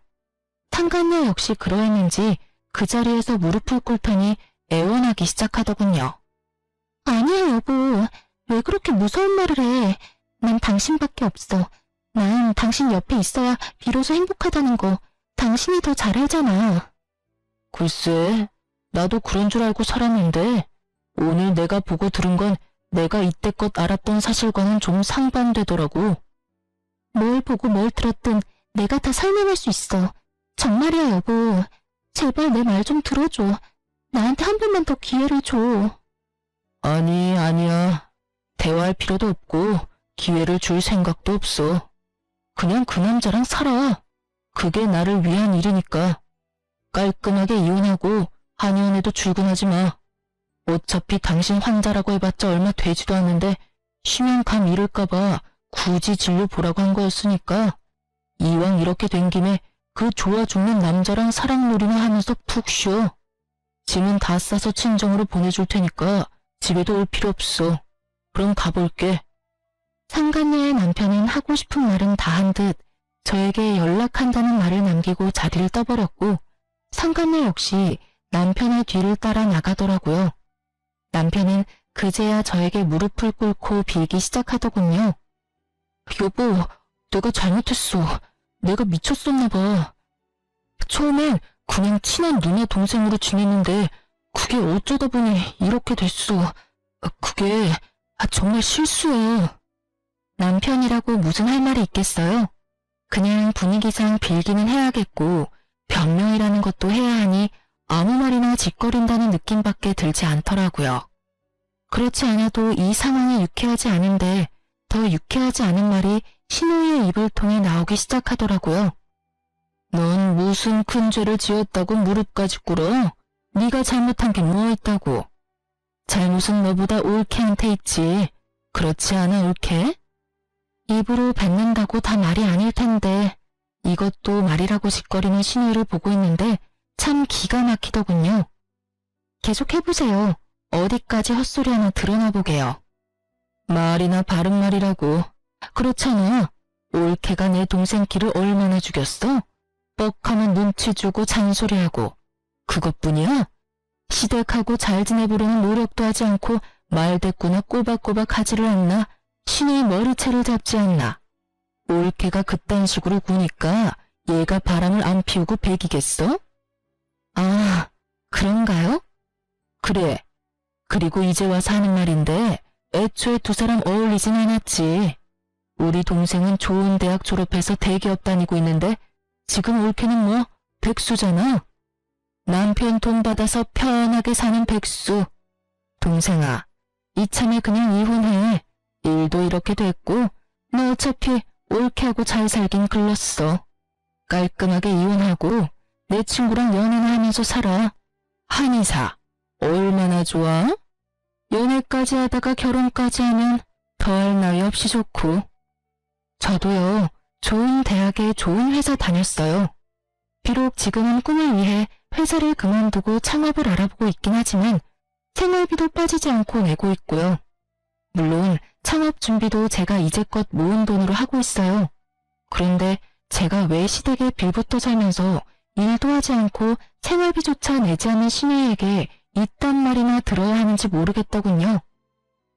상간녀 역시 그러했는지 그 자리에서 무릎을 꿇더니 애원하기 시작하더군요. 아니야, 여보. 왜 그렇게 무서운 말을 해. 난 당신밖에 없어. 난 당신 옆에 있어야 비로소 행복하다는 거 당신이 더 잘 알잖아. 글쎄, 나도 그런 줄 알고 살았는데 오늘 내가 보고 들은 건 내가 이때껏 알았던 사실과는 좀 상반되더라고. 뭘 보고 뭘 들었든 내가 다 설명할 수 있어. 정말이야, 여보. 제발 내 말 좀 들어줘. 나한테 한 번만 더 기회를 줘. 아니야. 대화할 필요도 없고 기회를 줄 생각도 없어. 그냥 그 남자랑 살아. 그게 나를 위한 일이니까. 깔끔하게 이혼하고 한의원에도 출근하지 마. 어차피 당신 환자라고 해봤자 얼마 되지도 않는데 쉬면 감 잃을까봐 굳이 진료 보라고 한 거였으니까 이왕 이렇게 된 김에 그 좋아 죽는 남자랑 사랑놀이나 하면서 푹 쉬어. 짐은 다 싸서 친정으로 보내줄 테니까 집에도 올 필요 없어. 그럼 가볼게. 상간녀의 남편은 하고 싶은 말은 다 한 듯 저에게 연락한다는 말을 남기고 자리를 떠버렸고 상간녀 역시 남편의 뒤를 따라 나가더라고요. 남편은 그제야 저에게 무릎을 꿇고 빌기 시작하더군요. 여보, 내가 잘못했어. 내가 미쳤었나 봐. 처음엔 그냥 친한 누나 동생으로 지냈는데 그게 어쩌다 보니 이렇게 됐어. 그게 정말 실수야. 남편이라고 무슨 할 말이 있겠어요? 그냥 분위기상 빌기는 해야겠고 변명이라는 것도 해야 하니 아무 말이나 짓거린다는 느낌밖에 들지 않더라고요. 그렇지 않아도 이 상황이 유쾌하지 않은데 더 유쾌하지 않은 말이 신우이의 입을 통해 나오기 시작하더라고요. 넌 무슨 큰 죄를 지었다고 무릎까지 꿇어? 네가 잘못한 게 뭐 있다고? 잘못은 너보다 올케한테 있지. 그렇지 않아, 올케? 입으로 뱉는다고 다 말이 아닐 텐데 이것도 말이라고 짓거리는 신우이를 보고 있는데 참 기가 막히더군요. 계속 해보세요. 어디까지 헛소리 하나 드러나 보게요. 말이나 바른 말이라고. 그렇잖아. 올케가 내 동생 키를 얼마나 죽였어? 뻑하면 눈치 주고 잔소리하고. 그것뿐이야? 시댁하고 잘 지내보려는 노력도 하지 않고 말대꾸나 꼬박꼬박 하지를 않나? 신의 머리채를 잡지 않나? 올케가 그딴 식으로 구니까 얘가 바람을 안 피우고 배기겠어? 아, 그런가요? 그래. 그리고 이제 와서 하는 말인데 애초에 두 사람 어울리진 않았지. 우리 동생은 좋은 대학 졸업해서 대기업 다니고 있는데 지금 올케는 뭐 백수잖아. 남편 돈 받아서 편하게 사는 백수. 동생아, 이참에 그냥 이혼해. 일도 이렇게 됐고 너 어차피 올케하고 잘 살긴 글렀어. 깔끔하게 이혼하고 내 친구랑 연애나 하면서 살아. 한의사, 얼마나 좋아? 연애까지 하다가 결혼까지 하면 더할 나위 없이 좋고. 저도요, 좋은 대학에 좋은 회사 다녔어요. 비록 지금은 꿈을 위해 회사를 그만두고 창업을 알아보고 있긴 하지만 생활비도 빠지지 않고 내고 있고요. 물론 창업 준비도 제가 이제껏 모은 돈으로 하고 있어요. 그런데 제가 왜 시댁에 빌붙어 살면서 일도 하지 않고 생활비조차 내지 않는 신우이에게 이딴 말이나 들어야 하는지 모르겠더군요.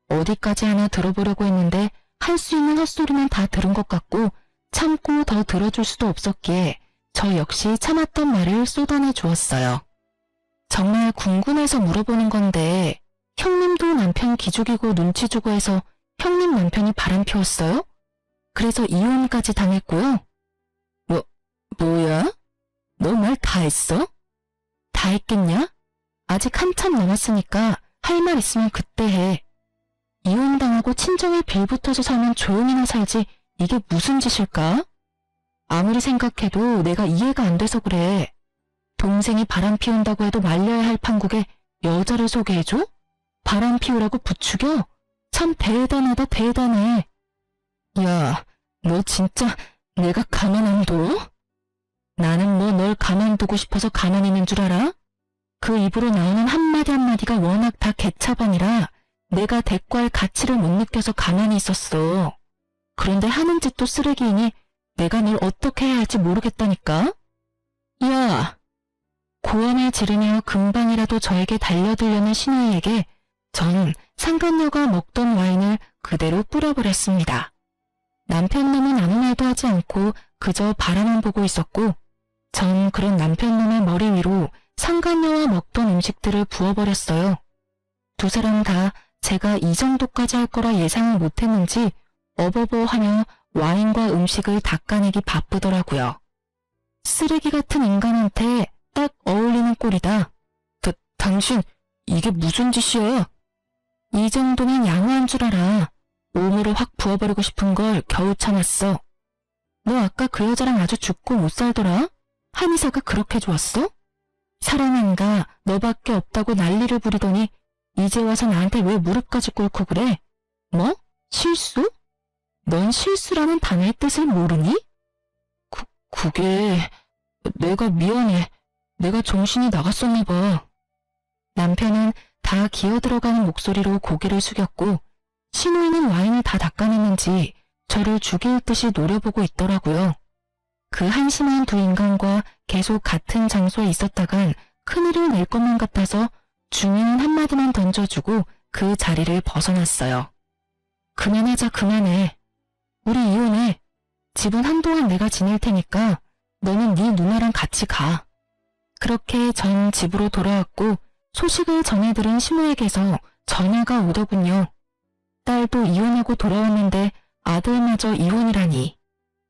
어디까지 하나 들어보려고 했는데 할 수 있는 헛소리는 다 들은 것 같고 참고 더 들어줄 수도 없었기에 저 역시 참았던 말을 쏟아내 주었어요. 정말 궁금해서 물어보는 건데 형님도 남편 기죽이고 눈치 주고 해서 형님 남편이 바람 피웠어요? 그래서 이혼까지 당했고요. 뭐야? 너 말 다 했어? 다 했겠냐? 아직 한참 남았으니까 할 말 있으면 그때 해. 이혼당하고 친정에 빌붙어서 살면 조용히나 살지 이게 무슨 짓일까? 아무리 생각해도 내가 이해가 안 돼서 그래. 동생이 바람 피운다고 해도 말려야 할 판국에 여자를 소개해줘? 바람 피우라고 부추겨? 참 대단하다 대단해. 야, 너 진짜 내가 가만 안 둬? 나는 뭐 널 가만두고 싶어서 가만히 있는 줄 알아? 그 입으로 나오는 한마디 한마디가 워낙 다 개차반이라 내가 대꾸할 가치를 못 느껴서 가만히 있었어. 그런데 하는 짓도 쓰레기이니 내가 널 어떻게 해야 할지 모르겠다니까? 야! 고함을 지르며 금방이라도 저에게 달려들려는 신우이에게 전 상간녀가 먹던 와인을 그대로 뿌려버렸습니다. 남편놈은 아무 말도 하지 않고 그저 바라만 보고 있었고 전 그런 남편놈의 머리 위로 상간녀와 먹던 음식들을 부어버렸어요. 두 사람 다 제가 이 정도까지 할 거라 예상을 못했는지 어버버하며 와인과 음식을 닦아내기 바쁘더라고요. 쓰레기 같은 인간한테 딱 어울리는 꼴이다. 당신 이게 무슨 짓이야? 이 정도면 양호한 줄 알아. 오물을 확 부어버리고 싶은 걸 겨우 참았어. 너 아까 그 여자랑 아주 죽고 못 살더라? 한의사가 그렇게 좋았어? 사랑한가 너밖에 없다고 난리를 부리더니 이제 와서 나한테 왜 무릎까지 꿇고 그래? 뭐? 실수? 넌 실수라는 단어의 뜻을 모르니? 그게... 내가 미안해. 내가 정신이 나갔었나 봐. 남편은 다 기어들어가는 목소리로 고개를 숙였고 신우이는 와인을 다 닦아냈는지 저를 죽일 듯이 노려보고 있더라고요. 그 한심한 두 인간과 계속 같은 장소에 있었다간 큰일을 낼 것만 같아서 중요한 한마디만 던져주고 그 자리를 벗어났어요. 그만하자 그만해. 우리 이혼해. 집은 한동안 내가 지낼 테니까 너는 네 누나랑 같이 가. 그렇게 전 집으로 돌아왔고 소식을 전해 들은 신우에게서 전화가 오더군요. 딸도 이혼하고 돌아왔는데 아들마저 이혼이라니.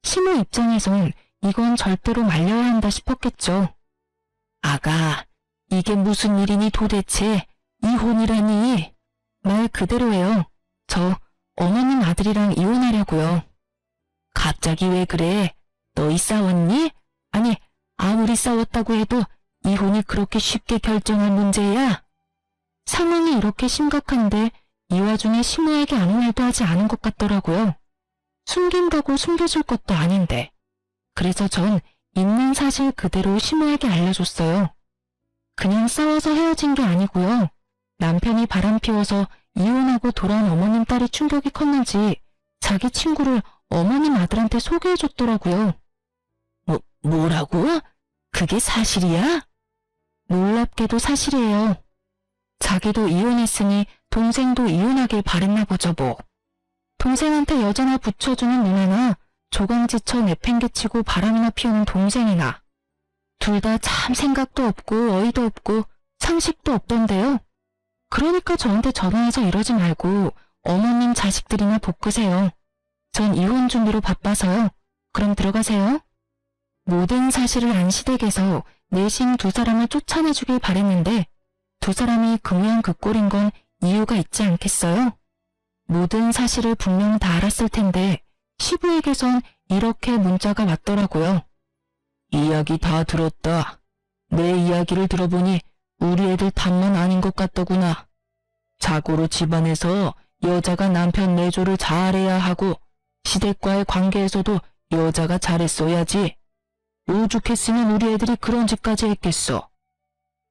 신우 입장에선 이건 절대로 말려야 한다 싶었겠죠. 아가, 이게 무슨 일이니 도대체? 이혼이라니. 말 그대로예요. 저 어머님 아들이랑 이혼하려고요. 갑자기 왜 그래? 너희 싸웠니? 아니, 아무리 싸웠다고 해도 이혼이 그렇게 쉽게 결정할 문제야? 상황이 이렇게 심각한데 이 와중에 신우에게 아무 말도 하지 않은 것 같더라고요. 숨긴다고 숨겨줄 것도 아닌데. 그래서 전 있는 사실 그대로 신우에게 알려줬어요. 그냥 싸워서 헤어진 게 아니고요. 남편이 바람피워서 이혼하고 돌아온 어머님 딸이 충격이 컸는지 자기 친구를 어머님 아들한테 소개해줬더라고요. 뭐라고? 그게 사실이야? 놀랍게도 사실이에요. 자기도 이혼했으니 동생도 이혼하길 바랬나 보죠 뭐. 동생한테 여자나 붙여주는 누나나 조강지쳐 내팽개치고 바람이나 피우는 동생이나 둘 다 참 생각도 없고 어이도 없고 상식도 없던데요. 그러니까 저한테 전화해서 이러지 말고 어머님 자식들이나 볶으세요. 전 이혼 준비로 바빠서요. 그럼 들어가세요. 모든 사실을 안 시댁에서 내심 두 사람을 쫓아내주길 바랬는데 두 사람이 그 모양 그 꼴인 건 이유가 있지 않겠어요? 모든 사실을 분명 다 알았을 텐데 시부에게선 이렇게 문자가 왔더라고요. 이야기 다 들었다. 내 이야기를 들어보니 우리 애들 탓만 아닌 것 같더구나. 자고로 집안에서 여자가 남편 내조를 잘해야 하고 시댁과의 관계에서도 여자가 잘했어야지. 오죽했으면 우리 애들이 그런 짓까지 했겠어.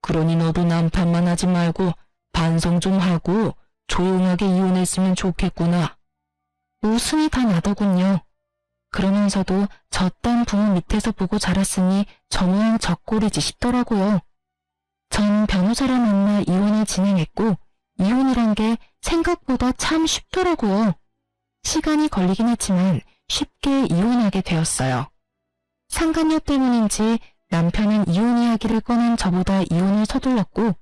그러니 너도 남편만 하지 말고 반성 좀 하고 조용하게 이혼했으면 좋겠구나. 웃음이 다 나더군요. 그러면서도 저딴 부모 밑에서 보고 자랐으니 저 모양 저 꼴이지 싶더라고요. 전 변호사를 만나 이혼을 진행했고 이혼이란 게 생각보다 참 쉽더라고요. 시간이 걸리긴 했지만 쉽게 이혼하게 되었어요. 상간녀 때문인지 남편은 이혼 이야기를 꺼낸 저보다 이혼을 서둘렀고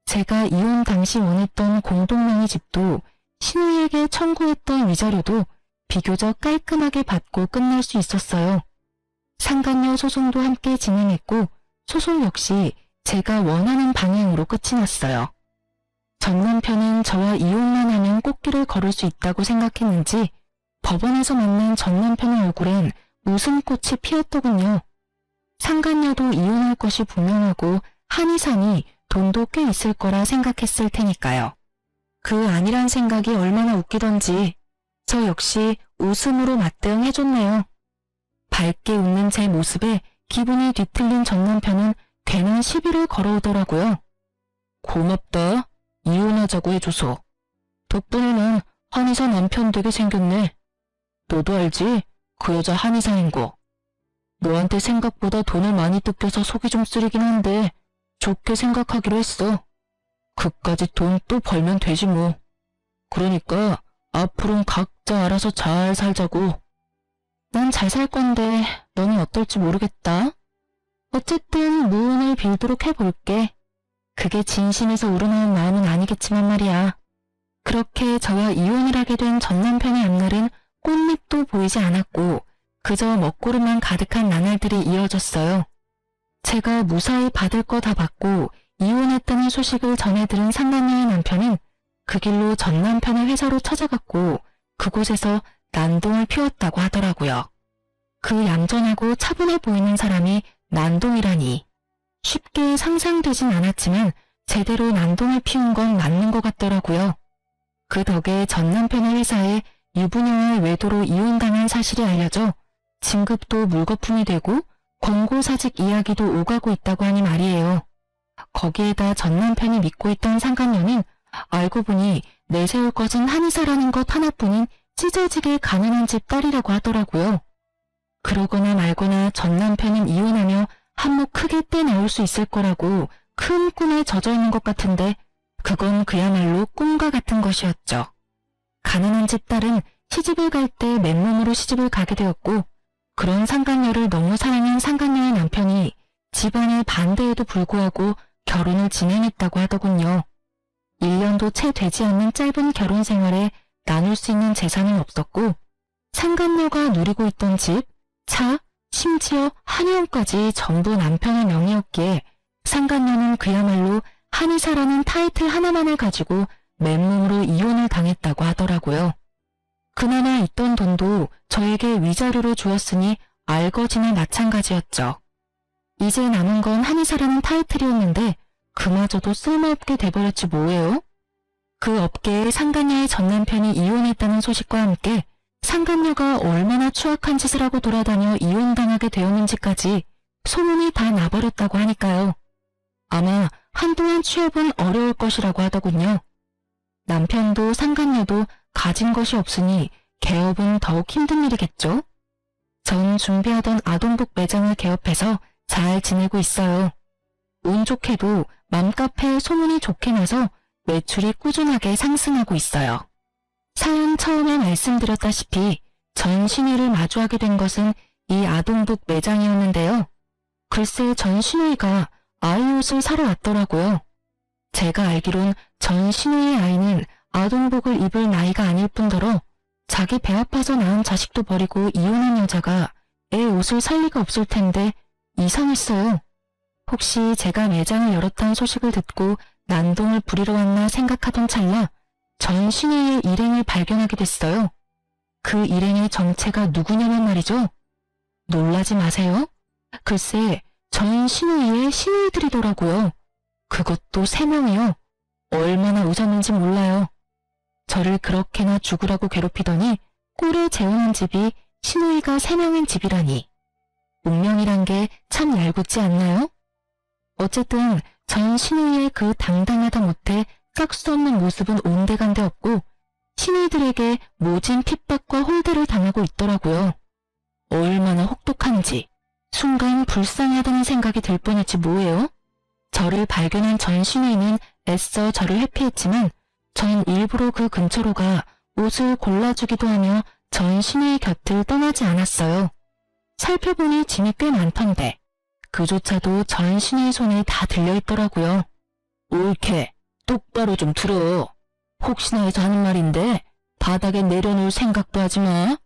제가 이혼 당시 원했던 공동명의 집도 신우이에게 청구했던 위자료도 비교적 깔끔하게 받고 끝날 수 있었어요. 상간녀 소송도 함께 진행했고 소송 역시 제가 원하는 방향으로 끝이 났어요. 전 남편은 저와 이혼만 하면 꽃길을 걸을 수 있다고 생각했는지 법원에서 만난 전 남편의 얼굴엔 웃음꽃이 피었더군요. 상간녀도 이혼할 것이 분명하고 한의사니 돈도 꽤 있을 거라 생각했을 테니까요. 그 아니란 생각이 얼마나 웃기던지 저 역시 웃음으로 맞대응해줬네요. 밝게 웃는 제 모습에 기분이 뒤틀린 전 남편은 괜한 시비를 걸어오더라고요. 고맙다. 이혼하자고 해줘서. 덕분에 난 한의사 남편 되게 생겼네. 너도 알지? 그 여자 한의사인 거. 너한테 생각보다 돈을 많이 뜯겨서 속이 좀 쓰리긴 한데 좋게 생각하기로 했어. 그까짓 돈 또 벌면 되지 뭐. 그러니까 앞으로는 각자 알아서 잘 살자고. 난 잘 살 건데 너는 어떨지 모르겠다. 어쨌든 무운을 빌도록 해볼게. 그게 진심에서 우러나온 마음은 아니겠지만 말이야. 그렇게 저와 이혼을 하게 된 전 남편의 앞날은 꽃잎도 보이지 않았고 그저 먹구름만 가득한 나날들이 이어졌어요. 제가 무사히 받을 거 다 받고 이혼했다는 소식을 전해 들은 상간녀의 남편은 그 길로 전 남편의 회사로 찾아갔고 그곳에서 난동을 피웠다고 하더라고요. 그 얌전하고 차분해 보이는 사람이 난동이라니. 쉽게 상상되진 않았지만 제대로 난동을 피운 건 맞는 것 같더라고요. 그 덕에 전 남편의 회사에 유부녀의 외도로 이혼당한 사실이 알려져 진급도 물거품이 되고 권고사직 이야기도 오가고 있다고 하니 말이에요. 거기에다 전 남편이 믿고 있던 상간녀는 알고 보니 내세울 것은 한의사라는 것 하나뿐인 찢어지게 가난한 집 딸이라고 하더라고요. 그러거나 말거나 전 남편은 이혼하며 한몫 크게 떼나올 수 있을 거라고 큰 꿈에 젖어 있는 것 같은데 그건 그야말로 꿈과 같은 것이었죠. 가난한 집 딸은 시집을 갈 때 맨몸으로 시집을 가게 되었고 그런 상간녀를 너무 사랑한 상간녀의 남편이 집안의 반대에도 불구하고 결혼을 진행했다고 하더군요. 1년도 채 되지 않는 짧은 결혼 생활에 나눌 수 있는 재산은 없었고 상간녀가 누리고 있던 집, 차, 심지어 한의원까지 전부 남편의 명의였기에 상간녀는 그야말로 한의사라는 타이틀 하나만을 가지고 맨몸으로 이혼을 당했다고 하더라고요. 그나마 있던 돈도 저에게 위자료로 주었으니 알거지나 마찬가지였죠. 이제 남은 건 한의사라는 타이틀이었는데 그마저도 쓸모없게 돼버렸지 뭐예요? 그 업계에 상간녀의 전 남편이 이혼했다는 소식과 함께 상간녀가 얼마나 추악한 짓을 하고 돌아다녀 이혼당하게 되었는지까지 소문이 다 나버렸다고 하니까요. 아마 한동안 취업은 어려울 것이라고 하더군요. 남편도 상간녀도 가진 것이 없으니 개업은 더욱 힘든 일이겠죠? 전 준비하던 아동복 매장을 개업해서 잘 지내고 있어요. 운 좋게도 맘카페에 소문이 좋게 나서 매출이 꾸준하게 상승하고 있어요. 사연 처음에 말씀드렸다시피 전 신우이를 마주하게 된 것은 이 아동복 매장이었는데요. 글쎄 전 신우이가 아이 옷을 사러 왔더라고요. 제가 알기론 전 신우이의 아이는 아동복을 입을 나이가 아닐 뿐더러 자기 배 아파서 낳은 자식도 버리고 이혼한 여자가 애 옷을 살 리가 없을 텐데 이상했어요. 혹시 제가 매장을 열었다는 소식을 듣고 난동을 부리러 왔나 생각하던 찰나 전 신우이의 일행을 발견하게 됐어요. 그 일행의 정체가 누구냐면 말이죠. 놀라지 마세요. 글쎄 전 신우이의 신우이들이더라고요. 그것도 3명이요. 얼마나 웃었는지 몰라요. 저를 그렇게나 죽으라고 괴롭히더니 꼴에 재우는 집이 신우이가 3명인 집이라니. 운명이란 게 참 얄궂지 않나요? 어쨌든 전 신우이의 그 당당하다 못해 깎 수 없는 모습은 온데간데 없고 신우이들에게 모진 핍박과 홀대를 당하고 있더라고요. 얼마나 혹독한지 순간 불쌍하다는 생각이 들 뻔했지 뭐예요? 저를 발견한 전 신우이는 애써 저를 회피했지만 전 일부러 그 근처로 가 옷을 골라주기도 하며 전 신우이 곁을 떠나지 않았어요. 살펴보니 짐이 꽤 많던데 그조차도 전 신우이 손에 다 들려있더라고요. 옳게 똑바로 좀 들어. 혹시나 해서 하는 말인데 바닥에 내려놓을 생각도 하지 마.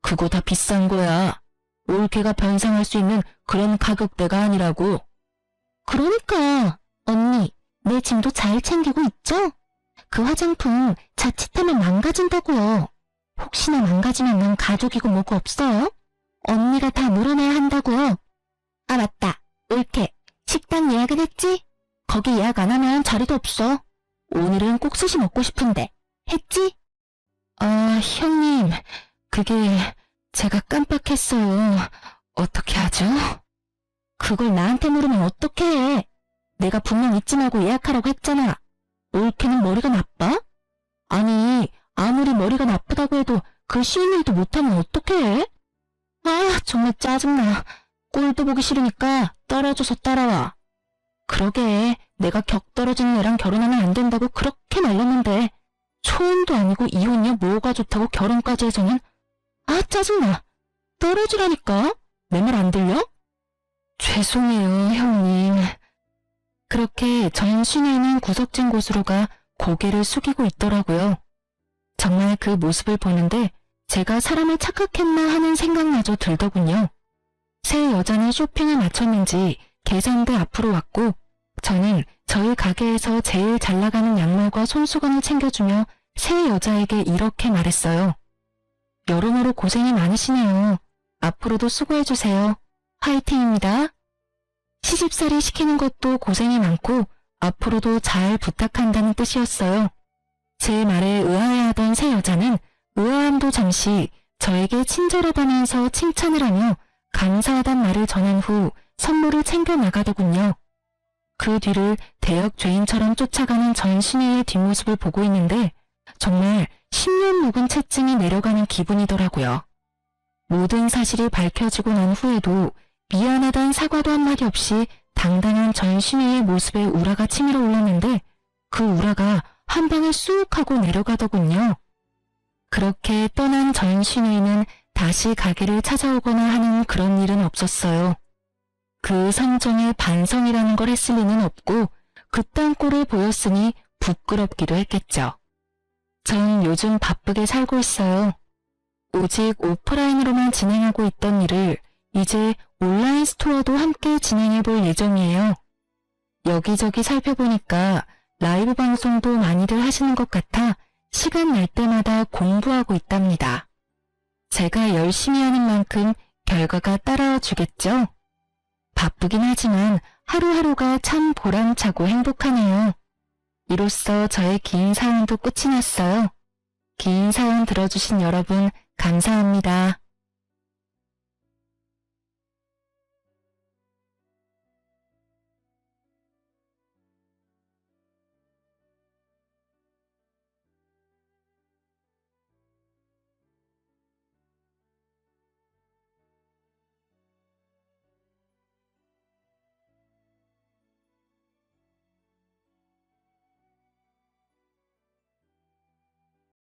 그거 다 비싼 거야. 올케가 변상할 수 있는 그런 가격대가 아니라고. 그러니까 언니 내 짐도 잘 챙기고 있죠? 그 화장품 자칫하면 망가진다고요. 혹시나 망가지면 난 가족이고 뭐고 없어요? 언니가 다 물어내야 한다고요. 아 맞다. 올케 식당 예약은 했지? 거기 예약 안 하면 자리도 없어. 오늘은 꼭 스시 먹고 싶은데 했지? 아 형님 그게 제가 깜빡했어요. 어떻게 하죠? 그걸 나한테 물으면 어떡해. 내가 분명 잊지 말고 예약하라고 했잖아. 올케는 머리가 나빠? 아니 아무리 머리가 나쁘다고 해도 그 쉬운 일도 못하면 어떡해? 아, 정말 짜증나. 꼴도 보기 싫으니까 떨어져서 따라와. 그러게, 내가 격 떨어지는 애랑 결혼하면 안 된다고 그렇게 말렸는데 초혼도 아니고 이혼이야 뭐가 좋다고 결혼까지 해서는. 아, 짜증나. 떨어지라니까. 내 말 안 들려? 죄송해요, 형님. 그렇게 전 시내는 구석진 곳으로 가 고개를 숙이고 있더라고요. 정말 그 모습을 보는데 제가 사람을 착각했나 하는 생각마저 들더군요. 새 여자는 쇼핑을 마쳤는지 계산대 앞으로 왔고 저는 저희 가게에서 제일 잘 나가는 양말과 손수건을 챙겨주며 새 여자에게 이렇게 말했어요. 여러모로 고생이 많으시네요. 앞으로도 수고해주세요. 화이팅입니다. 시집살이 시키는 것도 고생이 많고 앞으로도 잘 부탁한다는 뜻이었어요. 제 말에 의아해하던 새 여자는 의아함도 잠시 저에게 친절하다면서 칭찬을 하며 감사하단 말을 전한 후 선물을 챙겨 나가더군요. 그 뒤를 대역 죄인처럼 쫓아가는 전 신혜의 뒷모습을 보고 있는데 정말 10년 묵은 채증이 내려가는 기분이더라고요. 모든 사실이 밝혀지고 난 후에도 미안하단 사과도 한마디 없이 당당한 전 신혜의 모습에 우라가 치밀어 올랐는데 그 우라가 한 방에 쑥 하고 내려가더군요. 그렇게 떠난 전 신혜는 다시 가게를 찾아오거나 하는 그런 일은 없었어요. 그 성정에 반성이라는 걸 했을 리는 없고 그딴 꼴을 보였으니 부끄럽기도 했겠죠. 전 요즘 바쁘게 살고 있어요. 오직 오프라인으로만 진행하고 있던 일을 이제 온라인 스토어도 함께 진행해 볼 예정이에요. 여기저기 살펴보니까 라이브 방송도 많이들 하시는 것 같아 시간 날 때마다 공부하고 있답니다. 제가 열심히 하는 만큼 결과가 따라와 주겠죠? 바쁘긴 하지만 하루하루가 참 보람차고 행복하네요. 이로써 저의 긴 사연도 끝이 났어요. 긴 사연 들어주신 여러분 감사합니다.